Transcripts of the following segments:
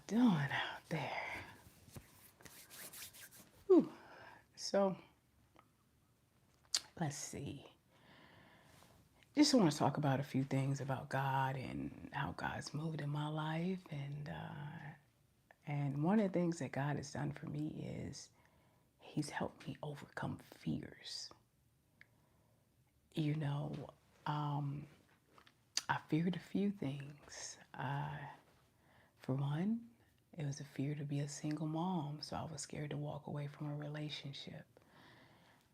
doing out there? Whew. So, let's see. Just want to talk about a few things about God and how God's moved in my life, and one of the things that God has done for me is He's helped me overcome fears. You know, um, I feared a few things. For one, it was a fear to be a single mom, so I was scared to walk away from a relationship.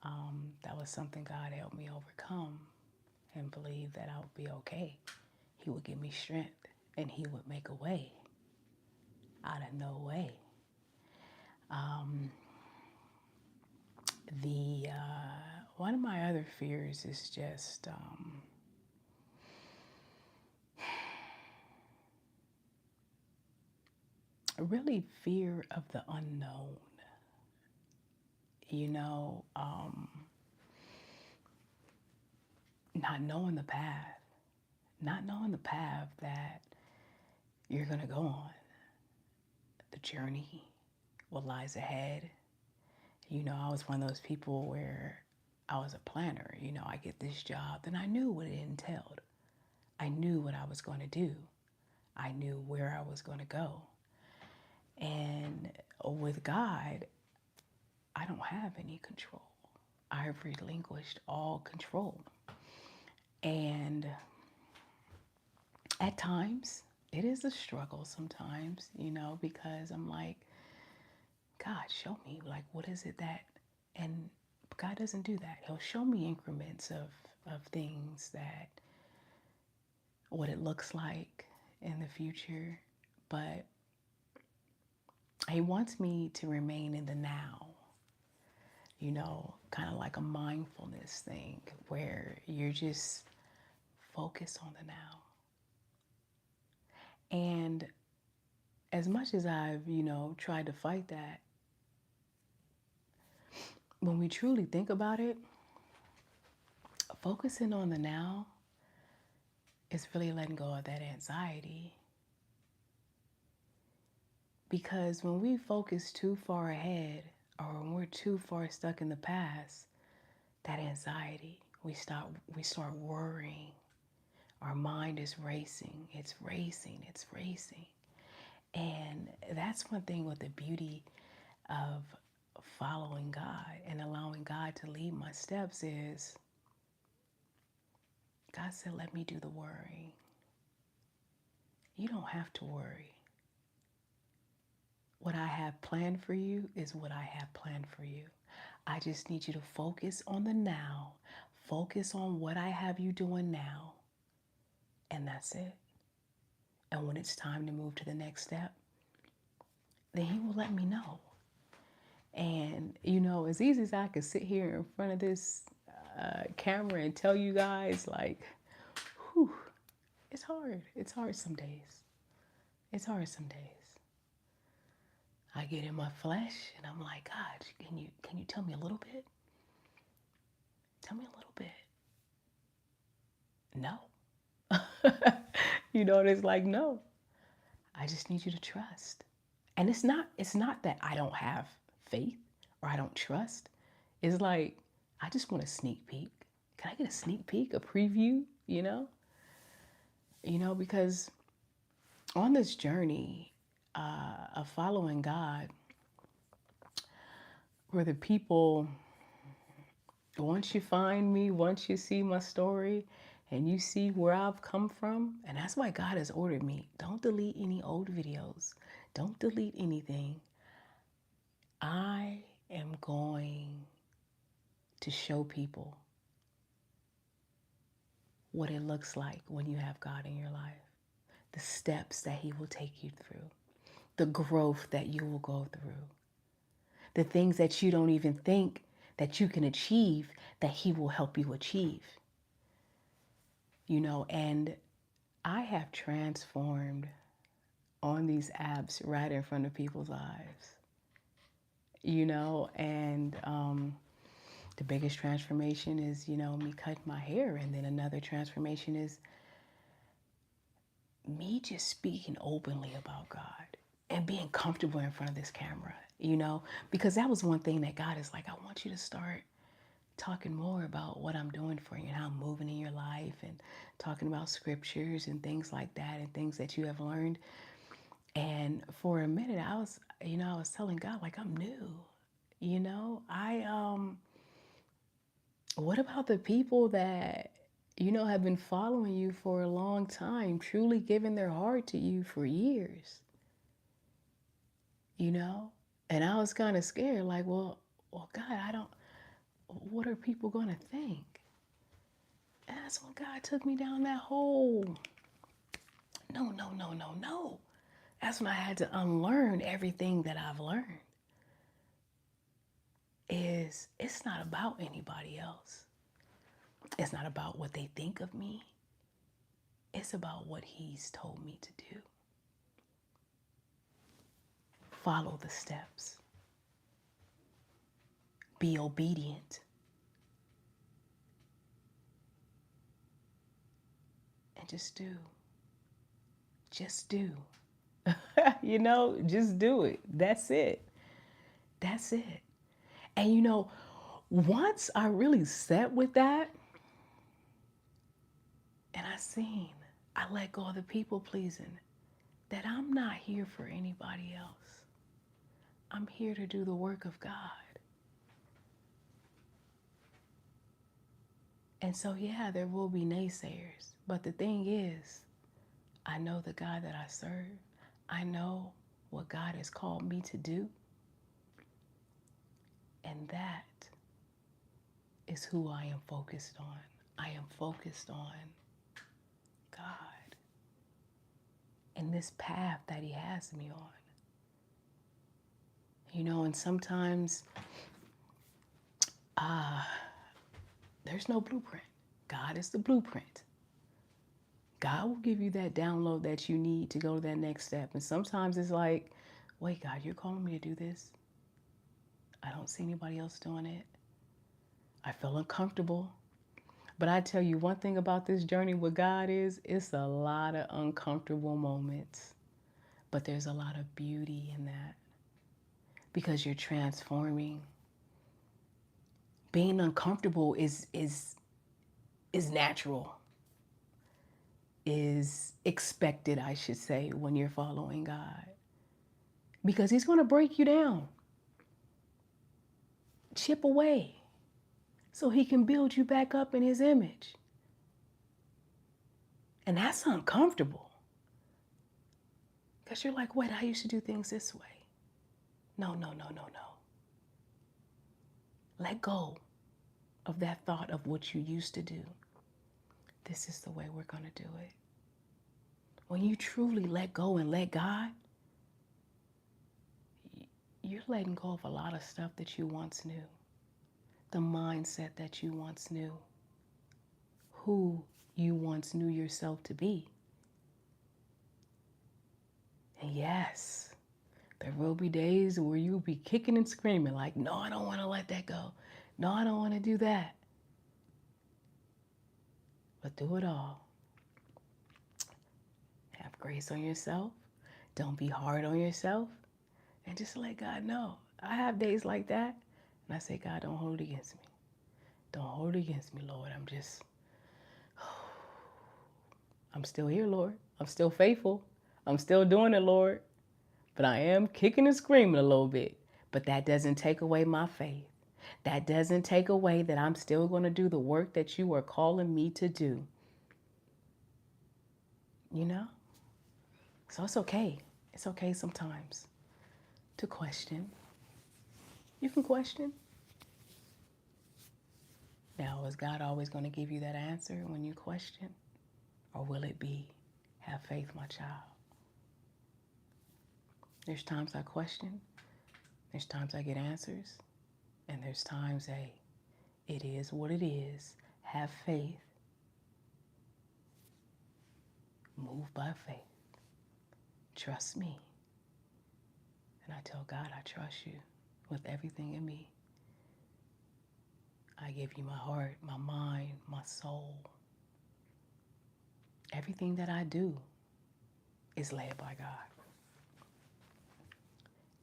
That was something God helped me overcome and believe that I would be okay. He would give me strength and He would make a way out of no way. The One of my other fears is just really fear of the unknown. You know, not knowing the path, not knowing the path that you're gonna go on, the journey, what lies ahead. You know, I was one of those people where I was a planner. You know, I get this job, then I knew what it entailed. I knew what I was going to do. I knew where I was going to go. And with God, I don't have any control. I've relinquished all control. And at times, it is a struggle sometimes, you know, because I'm like, God, show me, like, what is it that, and God doesn't do that. He'll show me increments of things that, what it looks like in the future, but He wants me to remain in the now, you know, kind of like a mindfulness thing where you're just focused on the now. And as much as I've, you know, tried to fight that, when we truly think about it, focusing on the now is really letting go of that anxiety. Because when we focus too far ahead or when we're too far stuck in the past, that anxiety, we start worrying. Our mind is racing. It's racing. It's racing. And that's one thing with the beauty of following God and allowing God to lead my steps is God said, let me do the worrying. You don't have to worry. What I have planned for you is what I have planned for you. I just need you to focus on the now. Focus on what I have you doing now. And that's it. And when it's time to move to the next step, then He will let me know. And, you know, as easy as I could sit here in front of this camera and tell you guys, like, whew, it's hard. It's hard some days. It's hard some days. I get in my flesh and I'm like, God, can you tell me a little bit? Tell me a little bit. No. You know, it's like, no. I just need you to trust. And it's not that I don't have faith or I don't trust. It's like I just want a sneak peek. Can I get a sneak peek, a preview, you know? You know, because on this journey of following God, where the people, once you find me, once you see my story, and you see where I've come from, and that's why God has ordered me, don't delete any old videos. Don't delete anything. I am going to show people what it looks like when you have God in your life, the steps that He will take you through, the growth that you will go through, the things that you don't even think that you can achieve that He will help you achieve. You know, and I have transformed on these apps right in front of people's eyes, you know, and the biggest transformation is, you know, me cutting my hair. And then another transformation is me just speaking openly about God. and being comfortable in front of this camera, you know, because that was one thing that God is like, I want you to start talking more about what I'm doing for you and how I'm moving in your life, and talking about scriptures and things like that and things that you have learned. And for a minute, I was telling God, like, I'm new. What about the people that, have been following you for a long time, truly giving their heart to you for years, you know? And I was kind of scared, like, well, God, what are people going to think? And that's when God took me down that whole, no, no, no, no, no. That's when I had to unlearn everything that I've learned. It's not about anybody else. It's not about what they think of me. It's about what He's told me to do. Follow the steps. Be obedient. And just do. Just do. Just do it. That's it. That's it. And once I really sat with that, and I let go of the people pleasing, that I'm not here for anybody else. I'm here to do the work of God. And so, yeah, there will be naysayers. But the thing is, I know the God that I serve. I know what God has called me to do. And that is who I am focused on. I am focused on God and this path that He has me on. And sometimes there's no blueprint. God is the blueprint. God will give you that download that you need to go to that next step. And sometimes it's like, wait, God, you're calling me to do this? I don't see anybody else doing it. I feel uncomfortable. But I tell you one thing about this journey with God is it's a lot of uncomfortable moments. But there's a lot of beauty in that because you're transforming. Being uncomfortable is natural, is expected, I should say, when you're following God. Because He's going to break you down, chip away, so He can build you back up in His image. And that's uncomfortable. Because you're like, wait, I used to do things this way. No, no, no, no, no. Let go of that thought of what you used to do. This is the way we're going to do it. When you truly let go and let God, you're letting go of a lot of stuff that you once knew. The mindset that you once knew. Who you once knew yourself to be. And yes, there will be days where you'll be kicking and screaming like, no, I don't want to let that go. No, I don't want to do that. But do it all. Have grace on yourself. Don't be hard on yourself. And just let God know. I have days like that. And I say, God, don't hold it against me. Don't hold it against me, Lord. I'm still here, Lord. I'm still faithful. I'm still doing it, Lord. But I am kicking and screaming a little bit. But that doesn't take away my faith. That doesn't take away that I'm still going to do the work that you are calling me to do. So it's okay. It's okay sometimes to question. You can question. Now, is God always going to give you that answer when you question? Or will it be, have faith, my child? There's times I question. There's times I get answers. And there's times, hey, it is what it is. Have faith. Move by faith. Trust me. And I tell God, I trust you with everything in me. I give you my heart, my mind, my soul. Everything that I do is led by God.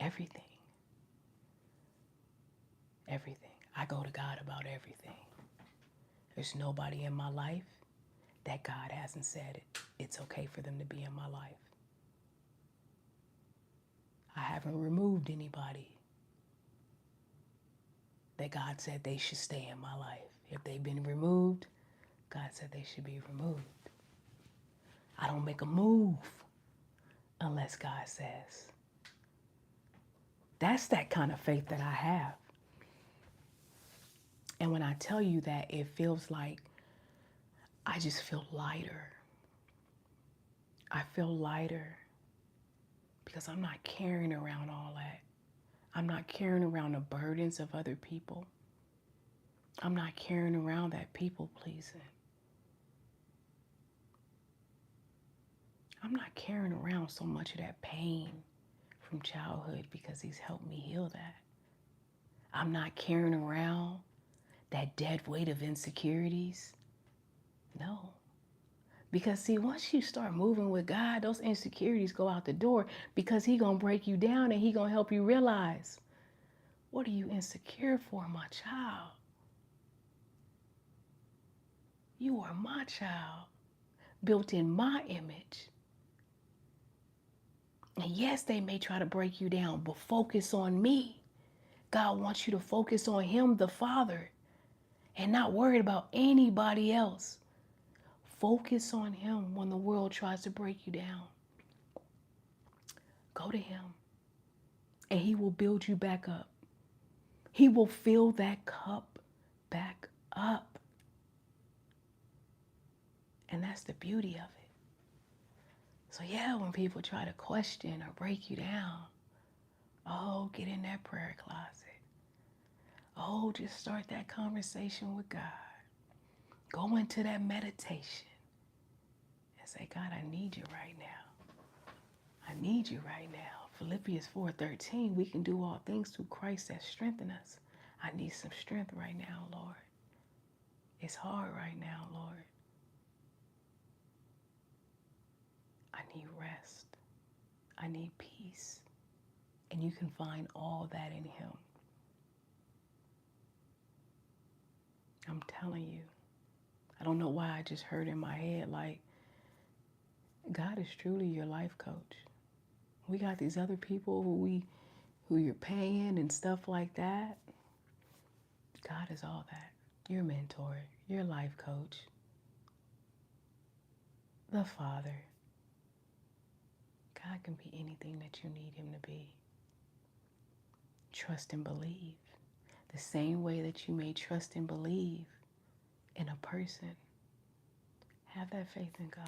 Everything. Everything. I go to God about everything. There's nobody in my life that God hasn't said it's okay for them to be in my life. I haven't removed anybody that God said they should stay in my life. If they've been removed, God said they should be removed. I don't make a move unless God says. That's that kind of faith that I have. And when I tell you that, it feels like I just feel lighter. I feel lighter because I'm not carrying around all that. I'm not carrying around the burdens of other people. I'm not carrying around that people pleasing. I'm not carrying around so much of that pain from childhood because He's helped me heal that. I'm not carrying around that dead weight of insecurities. No. Because see, once you start moving with God, those insecurities go out the door because He's going to break you down and He's going to help you realize, what are you insecure for, my child? You are my child, built in my image. And yes, they may try to break you down, but focus on me. God wants you to focus on Him, the Father, and not worried about anybody else. Focus on Him when the world tries to break you down. Go to Him, and He will build you back up. He will fill that cup back up. And that's the beauty of it. So yeah, when people try to question or break you down, oh, get in that prayer closet. Oh, just start that conversation with God. Go into that meditation and say, God, I need you right now. I need you right now. Philippians 4:13, we can do all things through Christ that strengthen us. I need some strength right now, Lord. It's hard right now, Lord. I need rest. I need peace. And you can find all that in Him. I'm telling you. I don't know why I just heard in my head like, God is truly your life coach. We got these other people who you're paying and stuff like that. God is all that. Your mentor, your life coach, the Father. God can be anything that you need Him to be. Trust and believe. The same way that you may trust and believe in a person. Have that faith in God.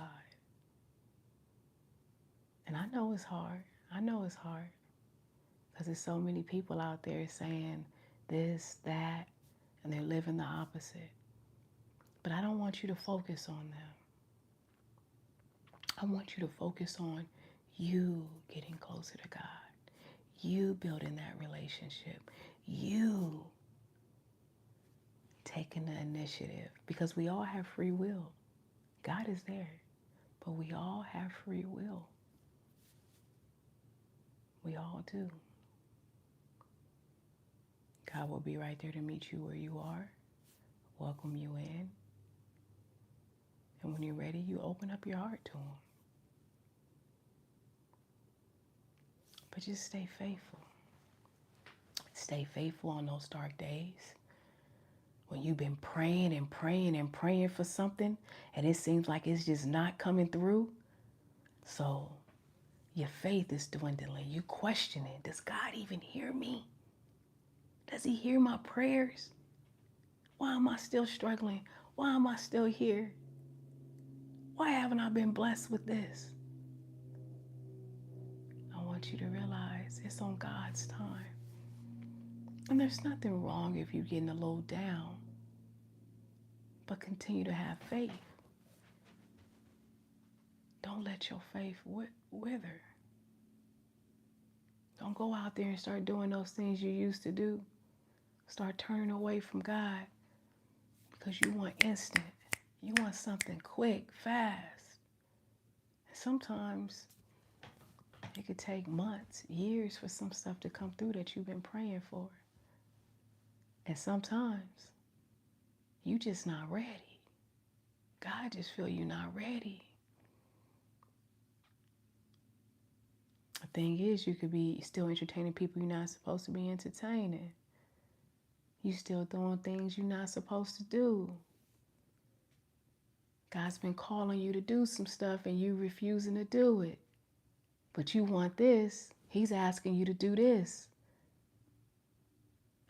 And I know it's hard. I know it's hard. Because there's so many people out there saying this, that, and they're living the opposite. But I don't want you to focus on them. I want you to focus on you getting closer to God. You building that relationship. You taking the initiative. Because we all have free will. God is there. But we all have free will. We all do. God will be right there to meet you where you are, welcome you in. And when you're ready, you open up your heart to Him. But just stay faithful. Stay faithful on those dark days when you've been praying and praying and praying for something and it seems like it's just not coming through. So your faith is dwindling. You question it. Does God even hear me? Does He hear my prayers? Why am I still struggling? Why am I still here? Why haven't I been blessed with this? I want you to realize it's on God's time. And there's nothing wrong if you're getting a little down, but continue to have faith. Don't let your faith wither. Don't go out there and start doing those things you used to do. Start turning away from God because you want instant. You want something quick, fast. And sometimes It could take months, years for some stuff to come through that you've been praying for. And sometimes you just not ready. God just feel you not ready. The thing is, you could be still entertaining people you're not supposed to be entertaining. You still doing things you're not supposed to do. God's been calling you to do some stuff and you refusing to do it. But you want this. He's asking you to do this.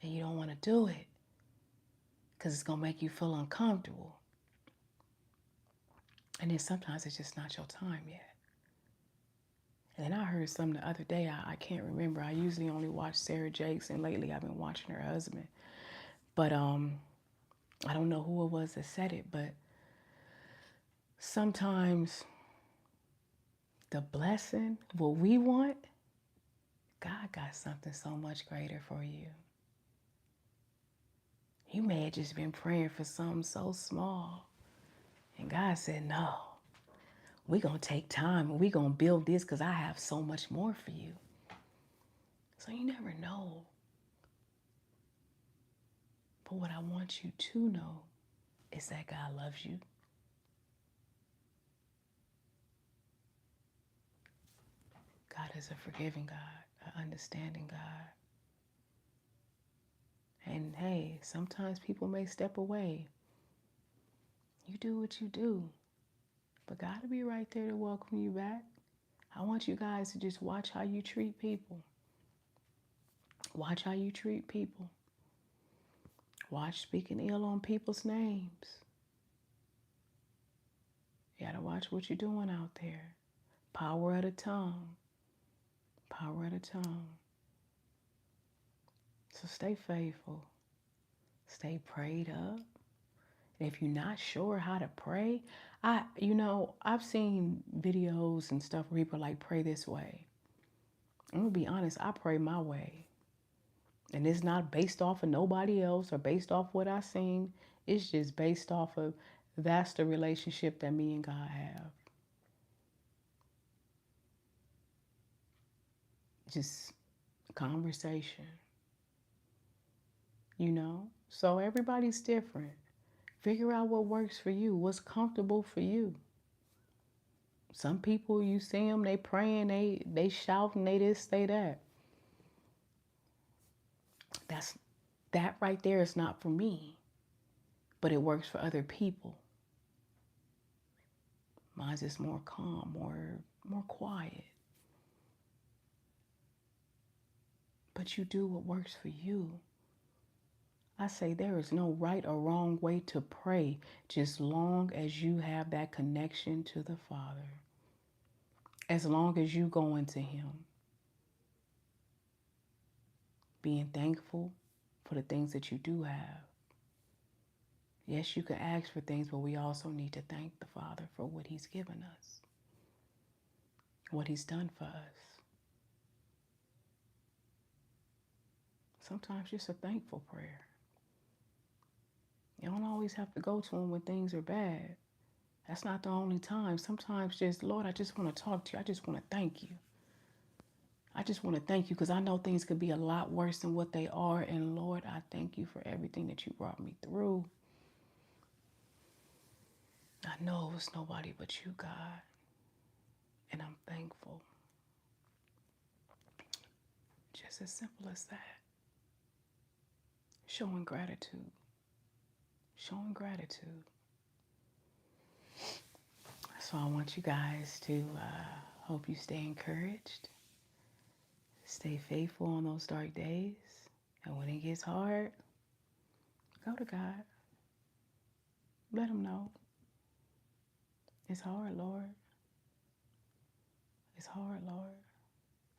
And you don't want to do it because it's going to make you feel uncomfortable. And then sometimes it's just not your time yet. And then I heard something the other day. I can't remember. I usually only watch Sarah Jakes, and lately I've been watching her husband. But I don't know who it was that said it, but sometimes the blessing, what we want, God got something so much greater for you. You may have just been praying for something so small. And God said, no, we're going to take time and we're going to build this because I have so much more for you. So you never know. But what I want you to know is that God loves you. God is a forgiving God, an understanding God. And hey, sometimes people may step away. You do what you do. But God will be right there to welcome you back. I want you guys to just watch how you treat people. Watch how you treat people. Watch speaking ill on people's names. You gotta watch what you're doing out there. Power of the tongue. Power of the tongue. So stay faithful. Stay prayed up. And if you're not sure how to pray, I've seen videos and stuff where people like pray this way. I'm gonna be honest, I pray my way. And it's not based off of nobody else or based off what I seen. It's just based off of that's the relationship that me and God have. Just conversation. So everybody's different. Figure out what works for you, what's comfortable for you. Some people, you see them, they praying, they shouting, they this, they that. That right there is not for me, but it works for other people. Mine's just more calm, more quiet. But you do what works for you. I say there is no right or wrong way to pray, just long as you have that connection to the Father. As long as you go into Him. Being thankful for the things that you do have. Yes, you can ask for things, but we also need to thank the Father for what He's given us. What He's done for us. Sometimes just a thankful prayer. You don't always have to go to Him when things are bad. That's not the only time. Sometimes just, Lord, I just want to talk to you. I just want to thank you. I just want to thank you because I know things could be a lot worse than what they are. And Lord, I thank you for everything that you brought me through. I know it was nobody but you, God. And I'm thankful. Just as simple as that. Showing gratitude. Showing gratitude. So I want you guys to hope you stay encouraged. Stay faithful on those dark days. And when it gets hard, go to God. Let Him know. It's hard, Lord. It's hard, Lord.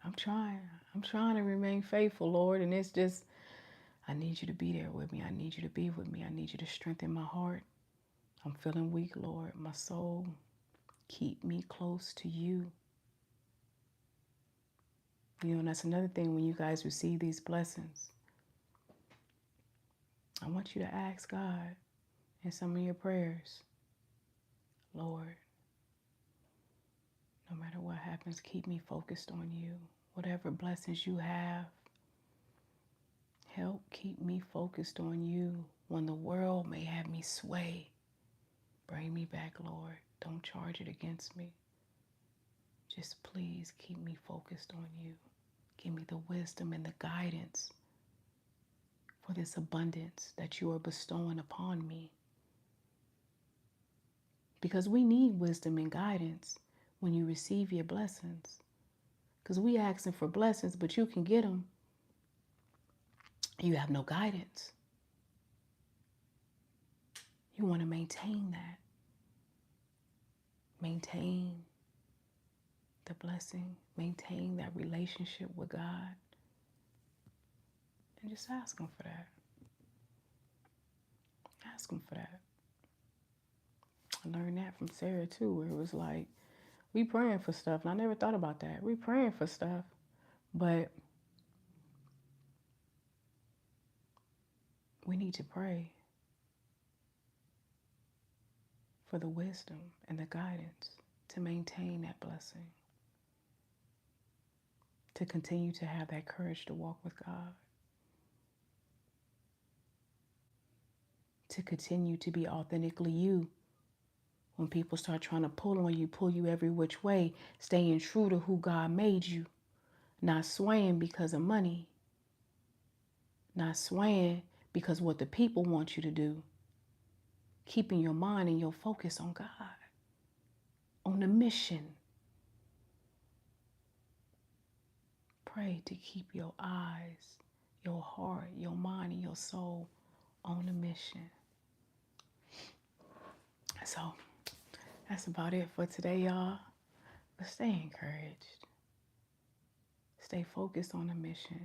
I'm trying to remain faithful, Lord. And it's just, I need you to be there with me. I need you to be with me. I need you to strengthen my heart. I'm feeling weak, Lord. My soul, keep me close to you. And that's another thing when you guys receive these blessings. I want you to ask God in some of your prayers, Lord, No matter what happens, keep me focused on you. Whatever blessings you have, help keep me focused on you. When the world may have me sway, bring me back, Lord. Don't charge it against me. Just please keep me focused on you. Give me the wisdom and the guidance for this abundance that you are bestowing upon me. Because we need wisdom and guidance when you receive your blessings. Because we asking for blessings, but you can get them. You have no guidance. You want to maintain that. Maintain the blessing. Maintain that relationship with God. And just ask Him for that. Ask Him for that. I learned that from Sarah too, where it was like, we praying for stuff. And I never thought about that. We praying for stuff. But we need to pray for the wisdom and the guidance to maintain that blessing. To continue to have that courage to walk with God. To continue to be authentically you. When people start trying to pull you every which way, staying true to who God made you. Not swaying because of money. Not swaying because what the people want you to do. Keeping your mind and your focus on God. On the mission. Pray to keep your eyes, your heart, your mind, and your soul on the mission. So, that's about it for today, y'all. But stay encouraged. Stay focused on the mission.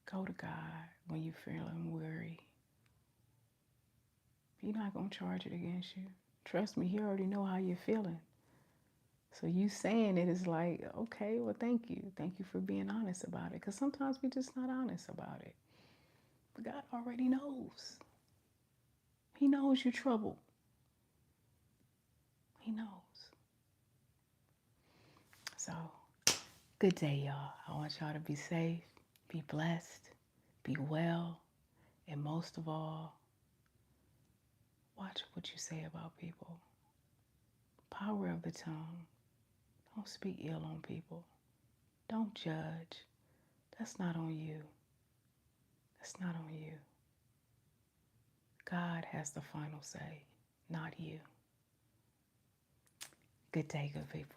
Go to God when you're feeling weary. He's not going to charge it against you. Trust me, He already know how you're feeling. So you saying it is like, okay, well, thank you. Thank you for being honest about it. Because sometimes we're just not honest about it. But God already knows. He knows you're troubled. He knows. So, good day, y'all. I want y'all to be safe, be blessed, be well, and most of all, watch what you say about people. Power of the tongue. Don't speak ill on people. Don't judge. That's not on you. That's not on you. God has the final say, not you. Good day, good people.